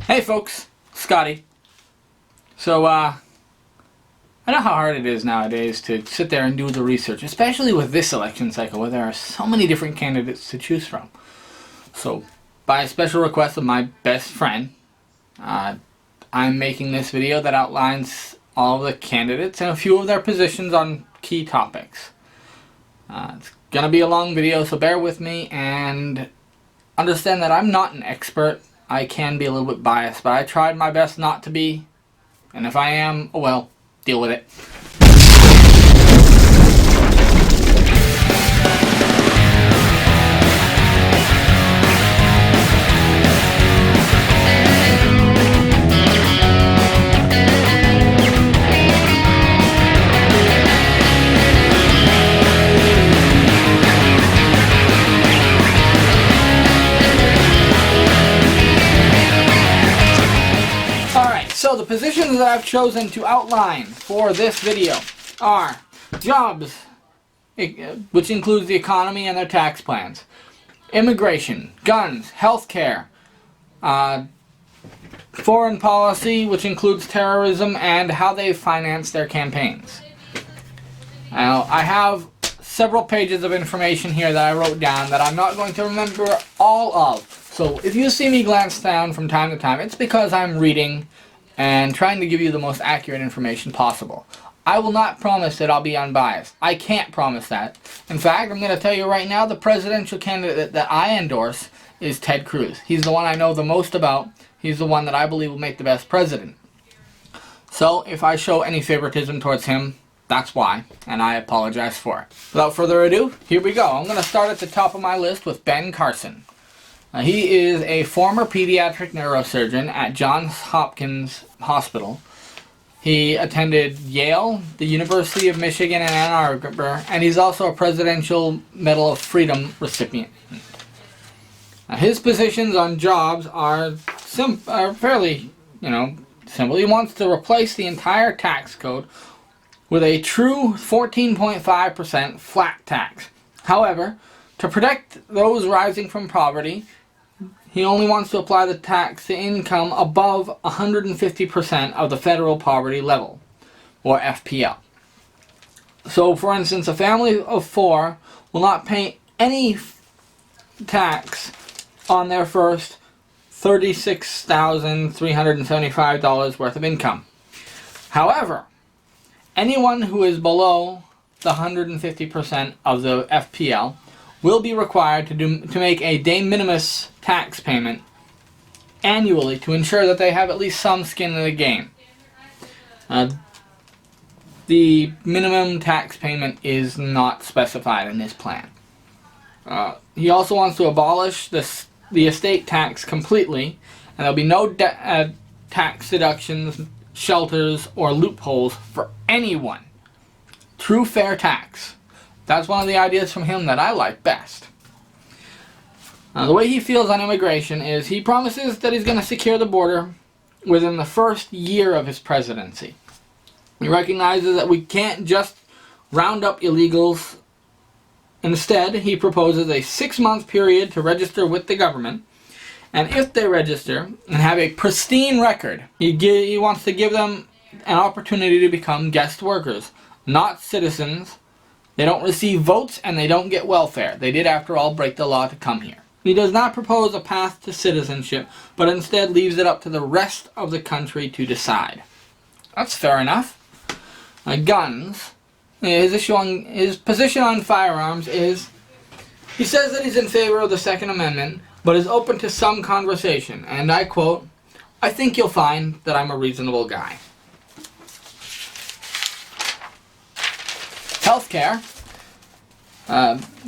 Hey folks, Scotty. So, I know how hard it is nowadays to sit there and do the research, especially with this election cycle where there are so many different candidates to choose from. So, by a special request of my best friend, I'm making this video that outlines all of the candidates and a few of their positions on key topics. It's gonna be a long video, so bear with me and understand that I'm not an expert. I can be a little bit biased, but I tried my best not to be. And if I am, oh well, deal with it. So the positions that I've chosen to outline for this video are jobs, which includes the economy and their tax plans, immigration, guns, healthcare, foreign policy, which includes terrorism and how they finance their campaigns. Now, I have several pages of information here that I wrote down that I'm not going to remember all of. So if you see me glance down from time to time, it's because I'm reading and trying to give you the most accurate information possible. I will not promise that I'll be unbiased. I can't promise that. In fact, I'm going to tell you right now, the presidential candidate that I endorse is Ted Cruz. He's the one I know the most about. He's the one that I believe will make the best president. So, if I show any favoritism towards him, that's why, and I apologize for it. Without further ado, here we go. I'm going to start at the top of my list with Ben Carson. He is a former pediatric neurosurgeon at Johns Hopkins Hospital. He attended Yale, the University of Michigan in Ann Arbor, and he's also a Presidential Medal of Freedom recipient. His positions on jobs are fairly, simple. He wants to replace the entire tax code with a true 14.5% flat tax. However, to protect those rising from poverty, he only wants to apply the tax to income above 150% of the federal poverty level, or FPL. So, for instance, a family of 4 will not pay any tax on their first $36,375 worth of income. However, anyone who is below the 150% of the FPL will be required to make a de minimis tax payment annually to ensure that they have at least some skin in the game. The minimum tax payment is not specified in this plan. He also wants to abolish the estate tax completely, and there'll be no tax deductions, shelters, or loopholes for anyone. True fair tax. That's one of the ideas from him that I like best. The way he feels on immigration is he promises that he's going to secure the border within the first year of his presidency. He recognizes that we can't just round up illegals. Instead, he proposes a 6-month period to register with the government. And if they register and have a pristine record, he wants to give them an opportunity to become guest workers, not citizens. They don't receive votes and they don't get welfare. They did, after all, break the law to come here. He does not propose a path to citizenship, but instead leaves it up to the rest of the country to decide. That's fair enough. Guns. His position on firearms is, he says that he's in favor of the Second Amendment, but is open to some conversation. And I quote, "I think you'll find that I'm a reasonable guy." Healthcare.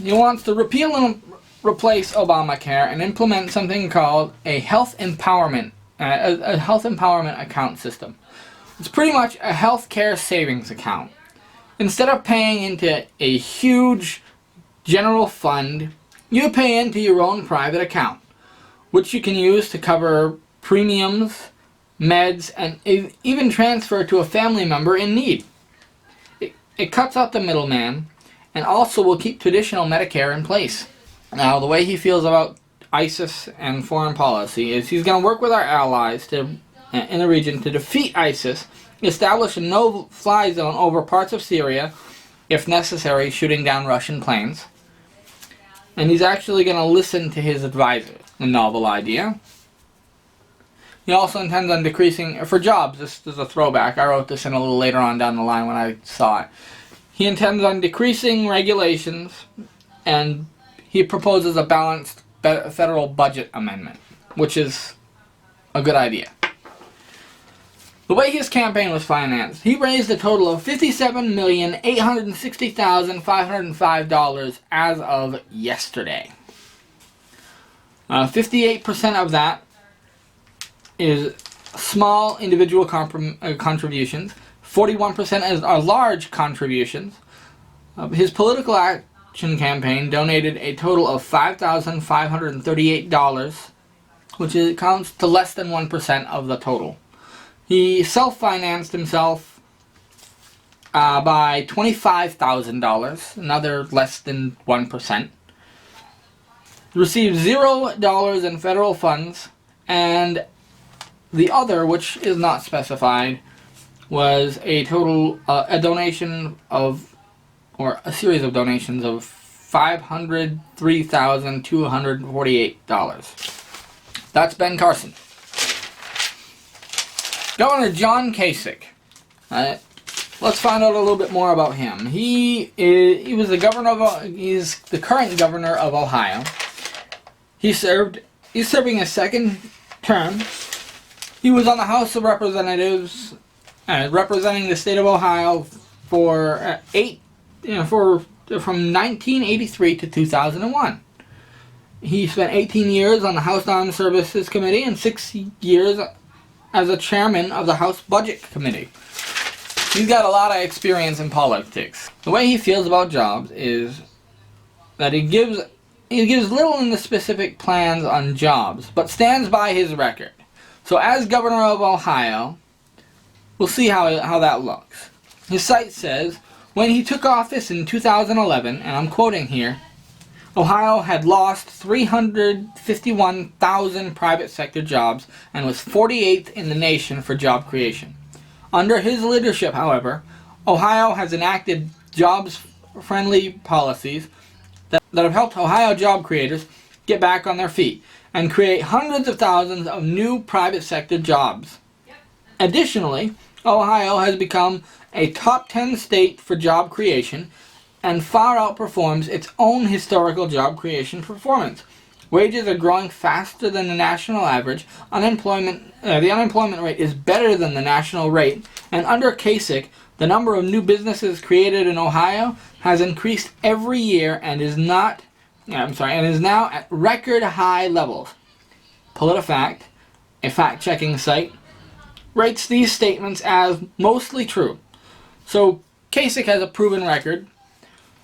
He wants to repeal and replace Obamacare and implement something called a health empowerment account system. It's pretty much a healthcare savings account. Instead of paying into a huge general fund, you pay into your own private account, which you can use to cover premiums, meds, and even transfer to a family member in need. It cuts out the middleman and also will keep traditional Medicare in place. Now, the way he feels about ISIS and foreign policy is he's going to work with our allies in the region to defeat ISIS, establish a no-fly zone over parts of Syria, if necessary, shooting down Russian planes. And he's actually going to listen to his advisors. A novel idea. He also intends on decreasing, for jobs, this is a throwback, I wrote this in a little later on down the line when I saw it. He intends on decreasing regulations, and he proposes a balanced federal budget amendment, which is a good idea. The way his campaign was financed, he raised a total of $57,860,505 as of yesterday. 58% of that is small individual contributions. 41% are large contributions. His political action campaign donated a total of $5,538, which counts to less than 1% of the total. He self-financed himself by $25,000, another less than 1%. Received $0 in federal funds, and the other, which is not specified, was a total, a donation of, or a series of donations of $503,248. That's Ben Carson. Governor John Kasich. Let's find out a little bit more about him. He was the governor of, he's the current governor of Ohio. He's serving his second term. He was on the House of Representatives, representing the state of Ohio for from 1983 to 2001. He spent 18 years on the House Armed Services Committee and 6 years as a chairman of the House Budget Committee. He's got a lot of experience in politics. The way he feels about jobs is that he gives little in the specific plans on jobs, but stands by his record. So as governor of Ohio, we'll see how that looks. His site says, when he took office in 2011, and I'm quoting here, Ohio had lost 351,000 private sector jobs and was 48th in the nation for job creation. Under his leadership, however, Ohio has enacted jobs-friendly policies that have helped Ohio job creators get back on their feet and create hundreds of thousands of new private sector jobs. Additionally, Ohio has become a top 10 state for job creation and far outperforms its own historical job creation performance. Wages are growing faster than the national average. The unemployment rate is better than the national rate, and under Kasich, the number of new businesses created in Ohio has increased every year and is now at record high levels. PolitiFact, a fact-checking site, rates these statements as mostly true. So Kasich has a proven record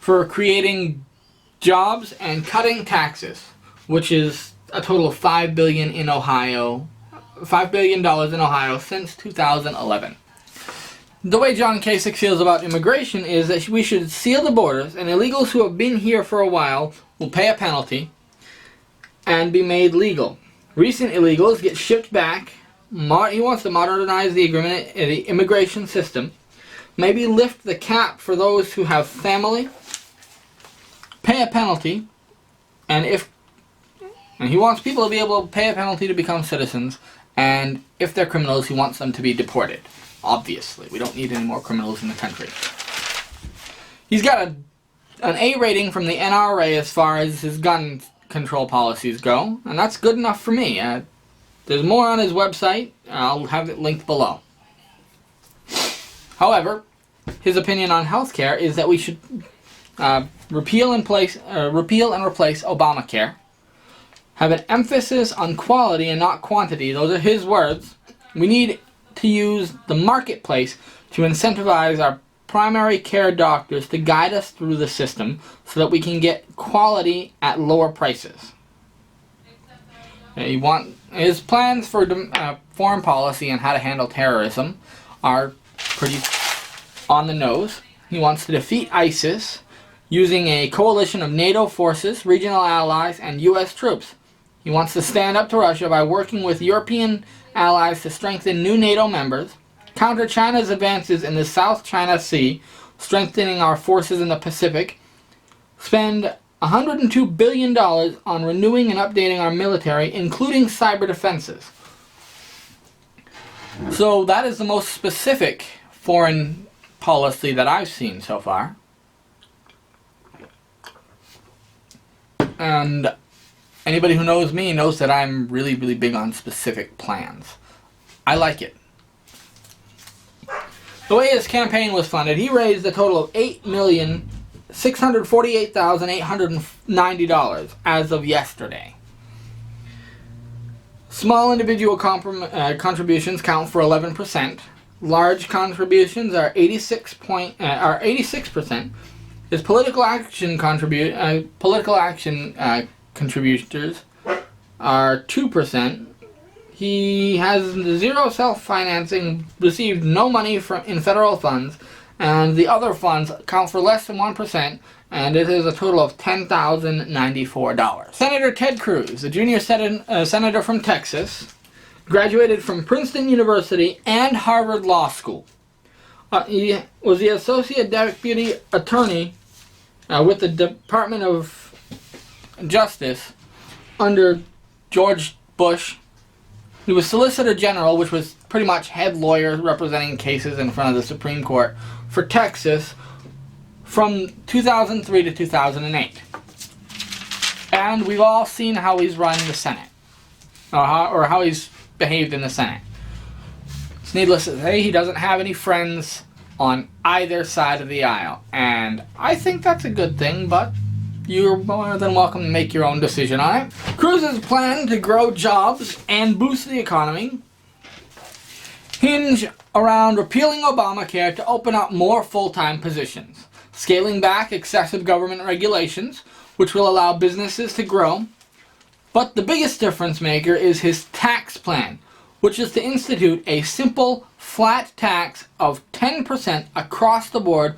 for creating jobs and cutting taxes, which is a total of $5 billion in Ohio since 2011. The way John Kasich feels about immigration is that we should seal the borders, and illegals who have been here for a while will pay a penalty and be made legal. Recent illegals get shipped back. He wants to modernize the immigration system, maybe lift the cap for those who have family, pay a penalty, and he wants people to be able to pay a penalty to become citizens, and if they're criminals, he wants them to be deported. Obviously, we don't need any more criminals in the country. He's got an A rating from the NRA as far as his gun control policies go, and that's good enough for me. There's more on his website. I'll have it linked below. However, his opinion on healthcare is that we should repeal and replace Obamacare, have an emphasis on quality and not quantity. Those are his words. We need to use the marketplace to incentivize our primary care doctors to guide us through the system so that we can get quality at lower prices. His plans for foreign policy and how to handle terrorism are pretty on the nose. He wants to defeat ISIS using a coalition of NATO forces, regional allies, and U.S. troops. He wants to stand up to Russia by working with European allies to strengthen new NATO members, counter China's advances in the South China Sea, strengthening our forces in the Pacific, spend $102 billion on renewing and updating our military, including cyber defenses. So that is the most specific foreign policy that I've seen so far. And anybody who knows me knows that I'm really, really big on specific plans. I like it. The way his campaign was funded, he raised a total of $8,648,890 as of yesterday. Small individual contributions count for 11%. Large contributions are 86%. His political action contributors are 2%. He has zero self-financing, received no money in federal funds, and the other funds count for less than 1%, and it is a total of $10,094. Senator Ted Cruz, a junior senator from Texas, graduated from Princeton University and Harvard Law School. He was the Associate Deputy Attorney with the Department of Justice under George Bush. He was Solicitor General, which was pretty much head lawyer representing cases in front of the Supreme Court for Texas from 2003 to 2008. And we've all seen how he's run the Senate, or how he's behaved in the Senate. It's needless to say, he doesn't have any friends on either side of the aisle, and I think that's a good thing, but you're more than welcome to make your own decision on it. Cruz's plan to grow jobs and boost the economy hinge around repealing Obamacare to open up more full-time positions, scaling back excessive government regulations, which will allow businesses to grow. But the biggest difference maker is his tax plan, which is to institute a simple, flat tax of 10% across the board,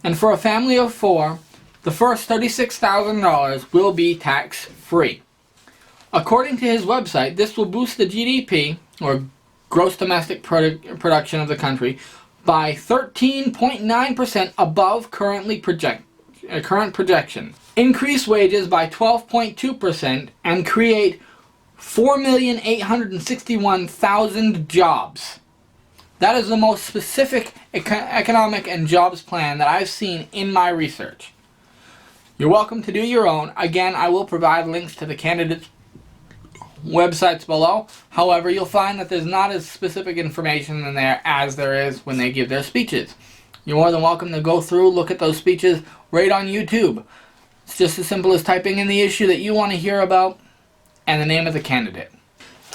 and for a family of 4, the first $36,000 will be tax-free. According to his website, this will boost the GDP, or gross domestic production of the country, by 13.9% above current projections, increase wages by 12.2%, and create 4,861,000 jobs. That is the most specific economic and jobs plan that I've seen in my research. You're welcome to do your own. Again, I will provide links to the candidates' websites below. However, you'll find that there's not as specific information in there as there is when they give their speeches. You're more than welcome to go through, look at those speeches right on YouTube. It's just as simple as typing in the issue that you want to hear about and the name of the candidate.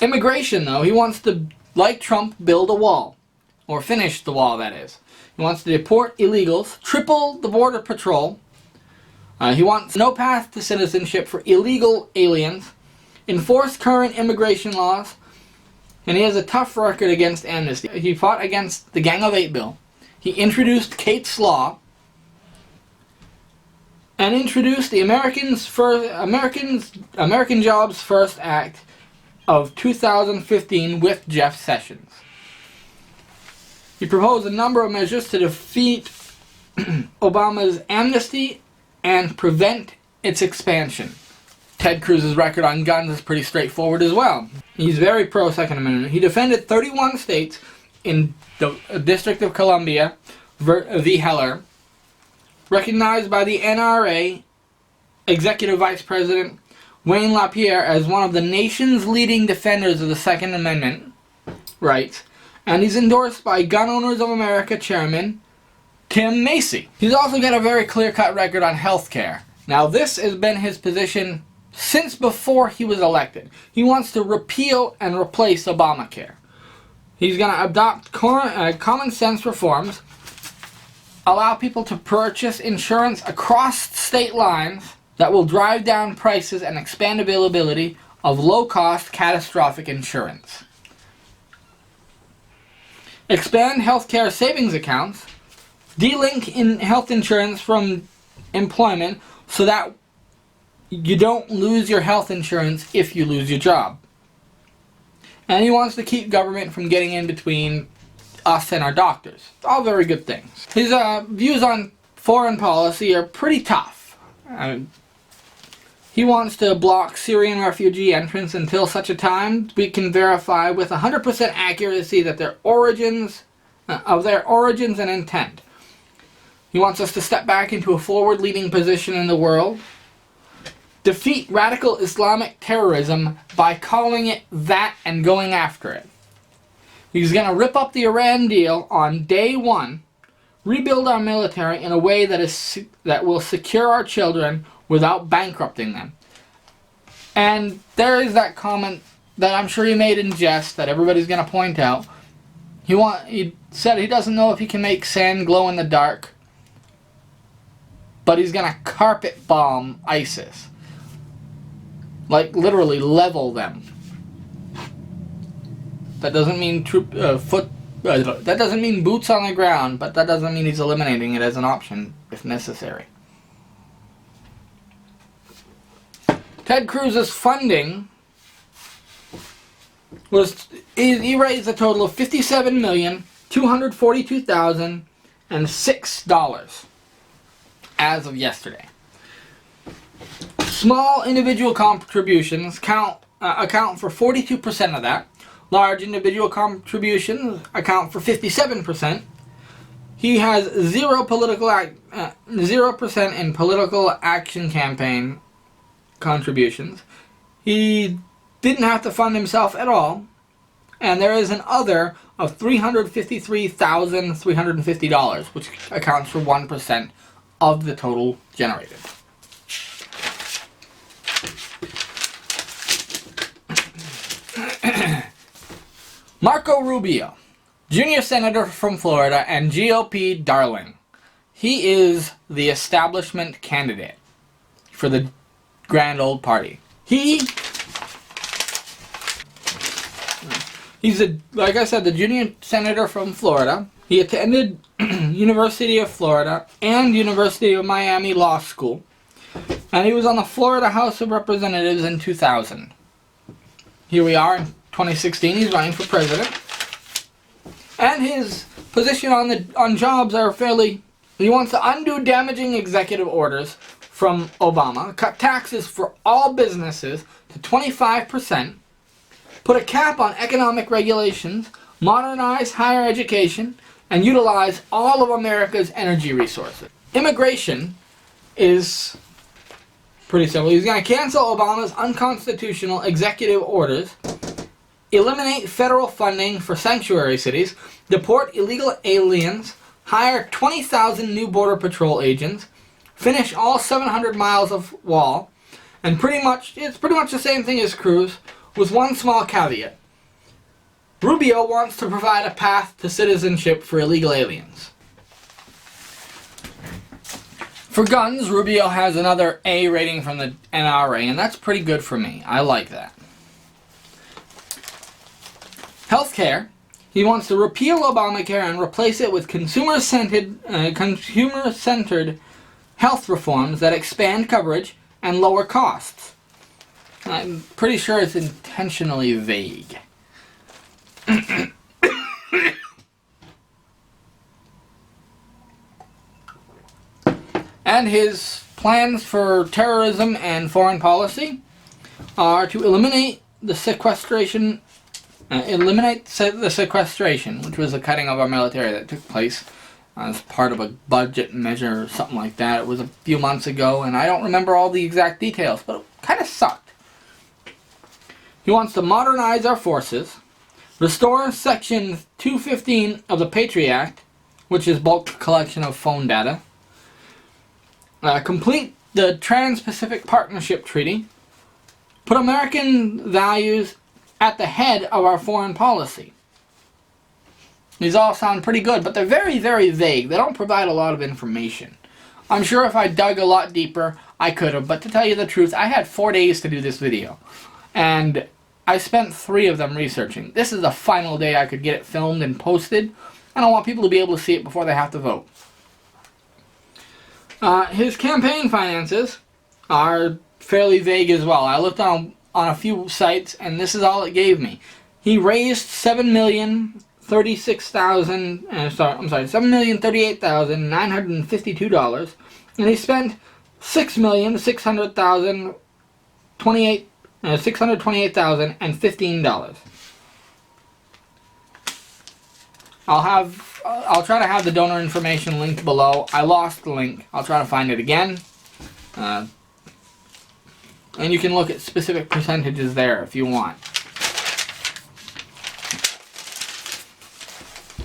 Immigration, though, he wants to, like Trump, build a wall. Or finish the wall, that is. He wants to deport illegals, triple the border patrol. He wants no path to citizenship for illegal aliens, enforce current immigration laws, and he has a tough record against amnesty. He fought against the Gang of Eight bill. He introduced Kate's Law, and introduced the American Jobs First Act of 2015 with Jeff Sessions. He proposed a number of measures to defeat Obama's amnesty and prevent its expansion. Ted Cruz's record on guns is pretty straightforward as well. He's very pro-Second Amendment. He defended 31 states in the District of Columbia v. Heller, recognized by the NRA Executive Vice President Wayne LaPierre as one of the nation's leading defenders of the Second Amendment rights, and he's endorsed by Gun Owners of America Chairman Tim Macy. He's also got a very clear-cut record on health care. Now, this has been his position since before he was elected. He wants to repeal and replace Obamacare. He's going to adopt common sense reforms, allow people to purchase insurance across state lines that will drive down prices and expand availability of low-cost catastrophic insurance. Expand healthcare savings accounts, delink in health insurance from employment so that you don't lose your health insurance if you lose your job. And he wants to keep government from getting in between us and our doctors. All very good things. His views on foreign policy are pretty tough. He wants to block Syrian refugee entrance until such a time we can verify with 100% accuracy that their origins and intent. He wants us to step back into a forward-leading position in the world, defeat radical Islamic terrorism by calling it that and going after it. He's going to rip up the Iran deal on day one, rebuild our military in a way that will secure our children without bankrupting them. And there is that comment that I'm sure he made in jest that everybody's going to point out. He said he doesn't know if he can make sand glow in the dark, but he's going to carpet bomb ISIS. Like literally level them. That doesn't mean that doesn't mean boots on the ground, but that doesn't mean he's eliminating it as an option if necessary. Ted Cruz's funding he raised a total of $57,242,006 as of yesterday. Small individual contributions account for 42% of that. Large individual contributions account for 57%. He has 0% in political action campaign contributions. He didn't have to fund himself at all. And there is an other of $353,350, which accounts for 1% of the total generated. Marco Rubio, junior senator from Florida and GOP darling. He is the establishment candidate for the grand old party. He's like I said, the junior senator from Florida. He attended University of Florida and University of Miami Law School. And he was on the Florida House of Representatives in 2000. Here we are in 2016, he's running for president. And his position on jobs are fairly... He wants to undo damaging executive orders from Obama, cut taxes for all businesses to 25%, put a cap on economic regulations, modernize higher education, and utilize all of America's energy resources. Immigration is pretty simple. He's going to cancel Obama's unconstitutional executive orders, eliminate federal funding for sanctuary cities, deport illegal aliens, hire 20,000 new Border Patrol agents, finish all 700 miles of wall, and it's pretty much the same thing as Cruz, with one small caveat. Rubio wants to provide a path to citizenship for illegal aliens. For guns, Rubio has another A rating from the NRA, and that's pretty good for me. I like that. Healthcare, he wants to repeal Obamacare and replace it with consumer-centered health reforms that expand coverage and lower costs. I'm pretty sure it's intentionally vague. And his plans for terrorism and foreign policy are to eliminate the sequestration, which was a cutting of our military that took place as part of a budget measure or something like that. It was a few months ago, and I don't remember all the exact details, but it kind of sucked. He wants to modernize our forces, restore Section 215 of the Patriot Act, which is bulk collection of phone data, complete the Trans-Pacific Partnership Treaty, put American values at the head of our foreign policy. These all sound pretty good, but they're very, very vague. They don't provide a lot of information. I'm sure if I dug a lot deeper, I could have, but to tell you the truth, I had 4 days to do this video. And I spent 3 of them researching. This is the final day I could get it filmed and posted. I don't want people to be able to see it before they have to vote. His campaign finances are fairly vague as well. I looked on a few sites, and this is all it gave me. He raised $7,038,952, and he spent $6,628,015. I'll try to have the donor information linked below. I lost the link. I'll try to find it again. And you can look at specific percentages there if you want.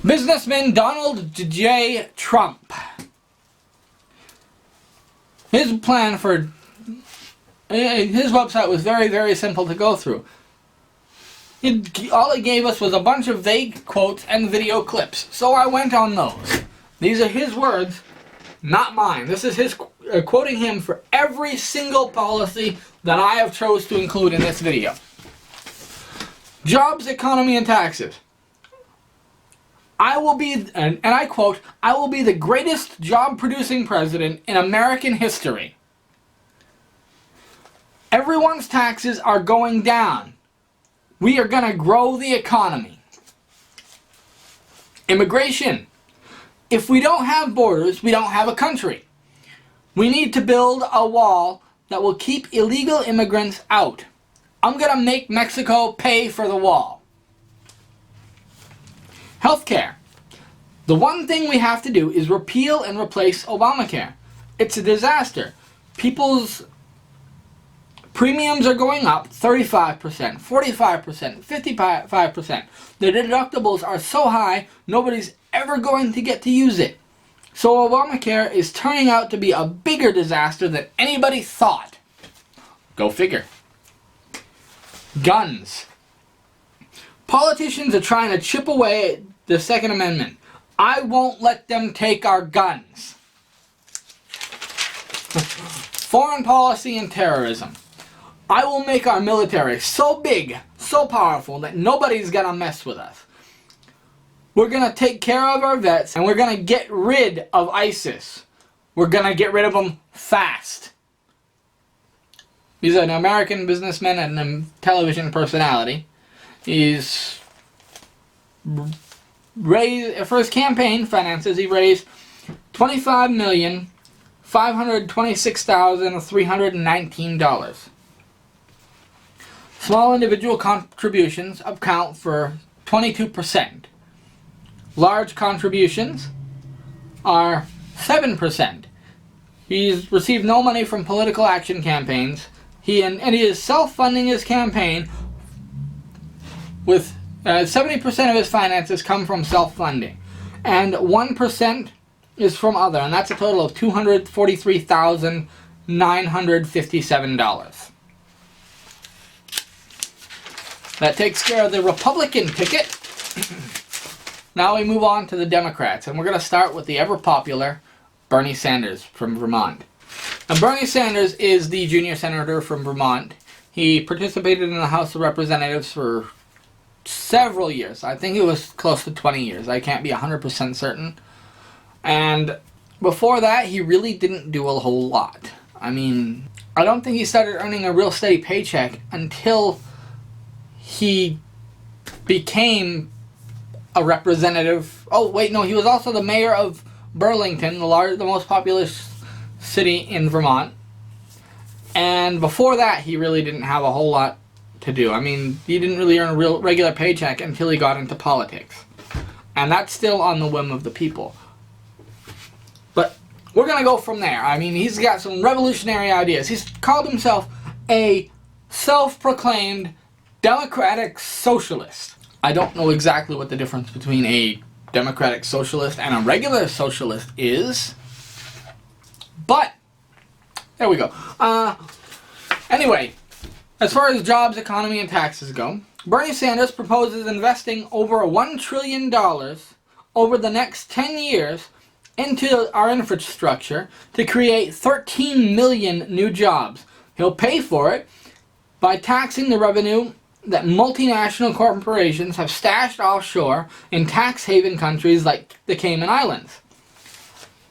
Businessman Donald J. Trump. His plan for his website was very, very simple to go through. All it gave us was a bunch of vague quotes and video clips. So I went on those. These are his words, not mine. This is his quoting him for every single policy that I have chose to include in this video. Jobs, economy, and taxes. I will be, and I quote, I will be the greatest job-producing president in American history. Everyone's taxes are going down. We are going to grow the economy. Immigration. If we don't have borders, we don't have a country. We need to build a wall that will keep illegal immigrants out. I'm going to make Mexico pay for the wall. Healthcare. The one thing we have to do is repeal and replace Obamacare. It's a disaster. People's premiums are going up 35%, 45%, 55%. The deductibles are so high, nobody's ever going to get to use it. So Obamacare is turning out to be a bigger disaster than anybody thought. Go figure. Guns. Politicians are trying to chip away at the Second Amendment. I won't let them take our guns. Foreign policy and terrorism. I will make our military so big, so powerful, that nobody's gonna mess with us. We're gonna take care of our vets, and we're gonna get rid of ISIS. We're gonna get rid of them fast. He's an American businessman and a television personality. He's raised, for his campaign finances, he raised $25,526,319. Small individual contributions account for 22%. Large contributions are 7%. He's received no money from political action campaigns. He is self-funding his campaign with 70% of his finances come from self-funding. And 1% is from other, and that's a total of $243,957. That takes care of the Republican ticket. Now we move on to the Democrats, and we're going to start with the ever-popular Bernie Sanders from Vermont. Now, Bernie Sanders is the junior senator from Vermont. He participated in the House of Representatives for several years. I think it was close to 20 years. I can't be 100% certain. And before that, he really didn't do a whole lot. I mean, I don't think he started earning a real steady paycheck until he became a representative. Oh, wait, no, he was also the mayor of Burlington, the most populous city in Vermont. And before that, he really didn't have a whole lot to do. I mean, he didn't really earn a real regular paycheck until he got into politics. And that's still on the whim of the people. But we're going to go from there. I mean, he's got some revolutionary ideas. He's called himself a self-proclaimed democratic socialist. I don't know exactly what the difference between a democratic socialist and a regular socialist is. But, there we go. Anyway, as far as jobs, economy, and taxes go, Bernie Sanders proposes investing over $1 trillion over the next 10 years into our infrastructure to create 13 million new jobs. He'll pay for it by taxing the revenue that multinational corporations have stashed offshore in tax haven countries like the Cayman Islands.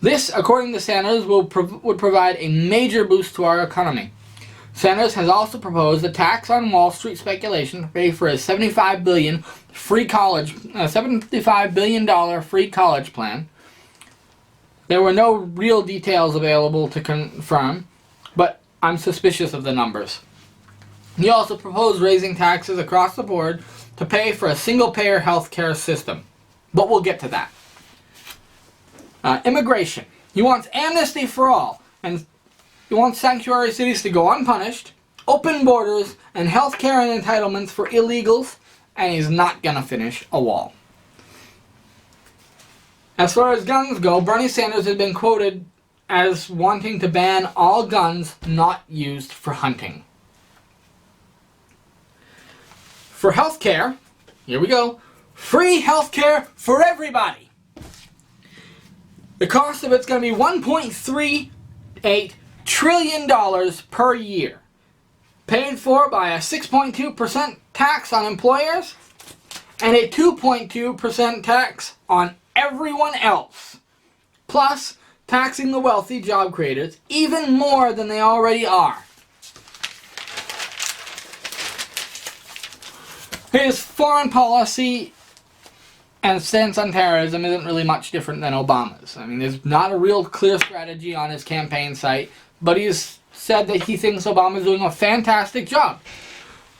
This, according to Sanders, would provide a major boost to our economy. Sanders has also proposed a tax on Wall Street speculation to pay for a $75 billion free college plan. There were no real details available to confirm, but I'm suspicious of the numbers. He also proposed raising taxes across the board to pay for a single-payer health care system. But we'll get to that. Immigration. He wants amnesty for all, and he wants sanctuary cities to go unpunished, open borders, and health care and entitlements for illegals, and he's not going to finish a wall. As far as guns go, Bernie Sanders has been quoted as wanting to ban all guns not used for hunting. For health care, here we go, free health care for everybody. The cost of it's going to be $1.38 trillion per year, paid for by a 6.2% tax on employers and a 2.2% tax on everyone else, plus taxing the wealthy job creators even more than they already are. His foreign policy and stance on terrorism isn't really much different than Obama's. I mean, there's not a real clear strategy on his campaign site, but he's said that he thinks Obama's doing a fantastic job.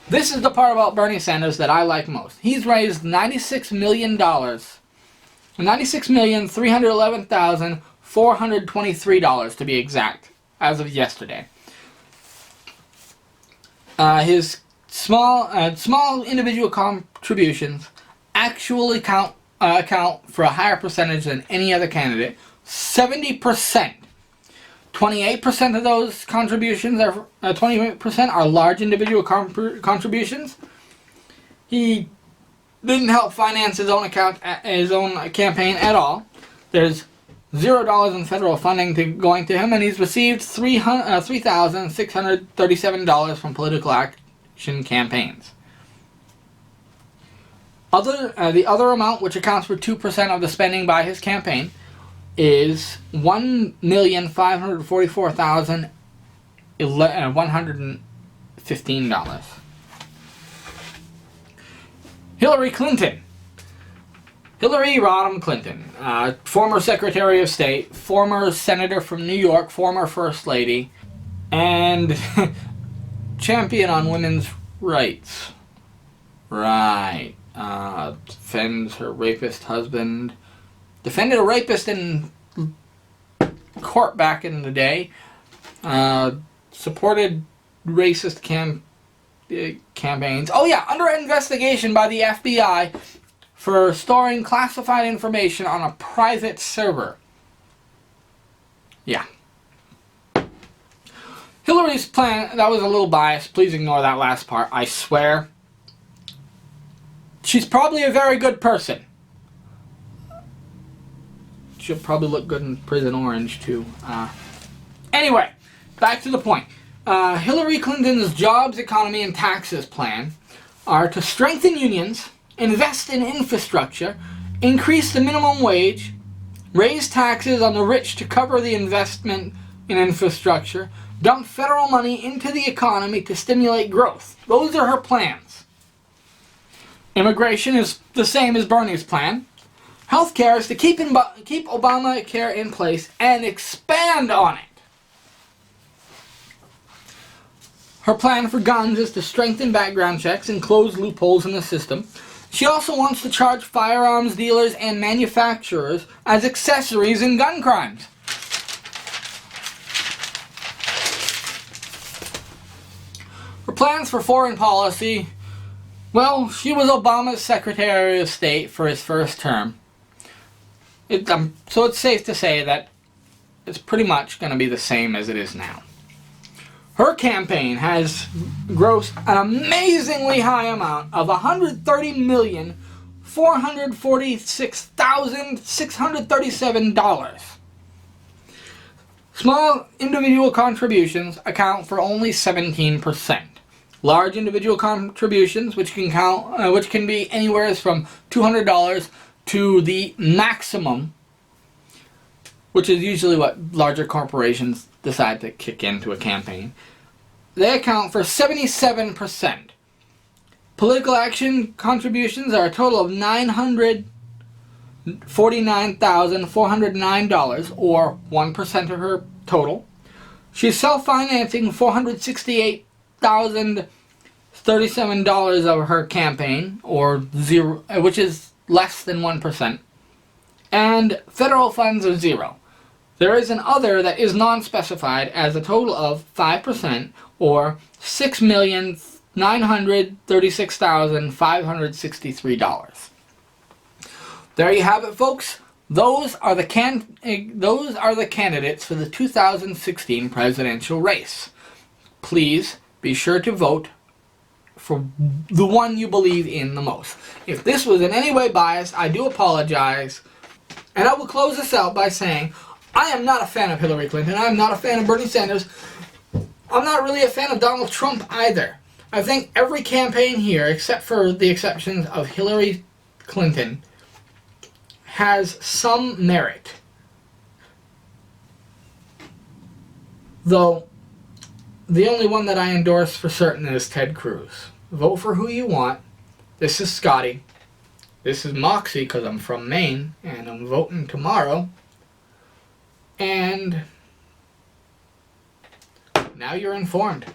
This is the part about Bernie Sanders that I like most. He's raised $96 million, $96,311,423 to be exact, as of yesterday. His small individual contributions actually account for a higher percentage than any other candidate. 70%. 28% of those contributions are 28% are large individual contributions. He didn't help finance his own campaign at all. There's $0 in federal funding going to him, and he's received $3,637 from political action campaigns. The other amount, which accounts for 2% of the spending by his campaign, is $1,544,115. Hillary Clinton. Hillary Rodham Clinton, former Secretary of State, former Senator from New York, former First Lady, and champion on women's rights. Right. Defends her rapist husband. Defended a rapist in court back in the day. Supported racist campaigns. Oh yeah, under investigation by the FBI for storing classified information on a private server. Yeah. Hillary's plan, that was a little biased. Please ignore that last part, I swear. She's probably a very good person. She'll probably look good in Prison Orange, too. Anyway, back to the point. Hillary Clinton's jobs, economy, and taxes plan are to strengthen unions, invest in infrastructure, increase the minimum wage, raise taxes on the rich to cover the investment in infrastructure, dump federal money into the economy to stimulate growth. Those are her plans. Immigration is the same as Bernie's plan. Healthcare is to keep Obamacare in place and expand on it. Her plan for guns is to strengthen background checks and close loopholes in the system. She also wants to charge firearms dealers and manufacturers as accessories in gun crimes. Her plans for foreign policy, well, she was Obama's Secretary of State for his first term. So it's safe to say that it's pretty much going to be the same as it is now. Her campaign has grossed an amazingly high amount of $130,446,637. Small individual contributions account for only 17%. Large individual contributions, which can be anywhere from $200 to the maximum, which is usually what larger corporations decide to kick into a campaign, they account for 77%. Political action contributions are a total of $949,409, or 1% of her total. She's self-financing $468,037 of her campaign, or zero, which is less than 1%. And federal funds are zero. There is an other that is non-specified as a total of 5%, or $6,936,563. There you have it, folks. Those are the candidates for the 2016 presidential race. Please be sure to vote for the one you believe in the most. If this was in any way biased, I do apologize. And I will close this out by saying, I am not a fan of Hillary Clinton. I am not a fan of Bernie Sanders. I'm not really a fan of Donald Trump either. I think every campaign here, except for the exceptions of Hillary Clinton, has some merit. Though, the only one that I endorse for certain is Ted Cruz. Vote for who you want. This is Scotty. This is Moxie, because I'm from Maine, and I'm voting tomorrow. And now you're informed.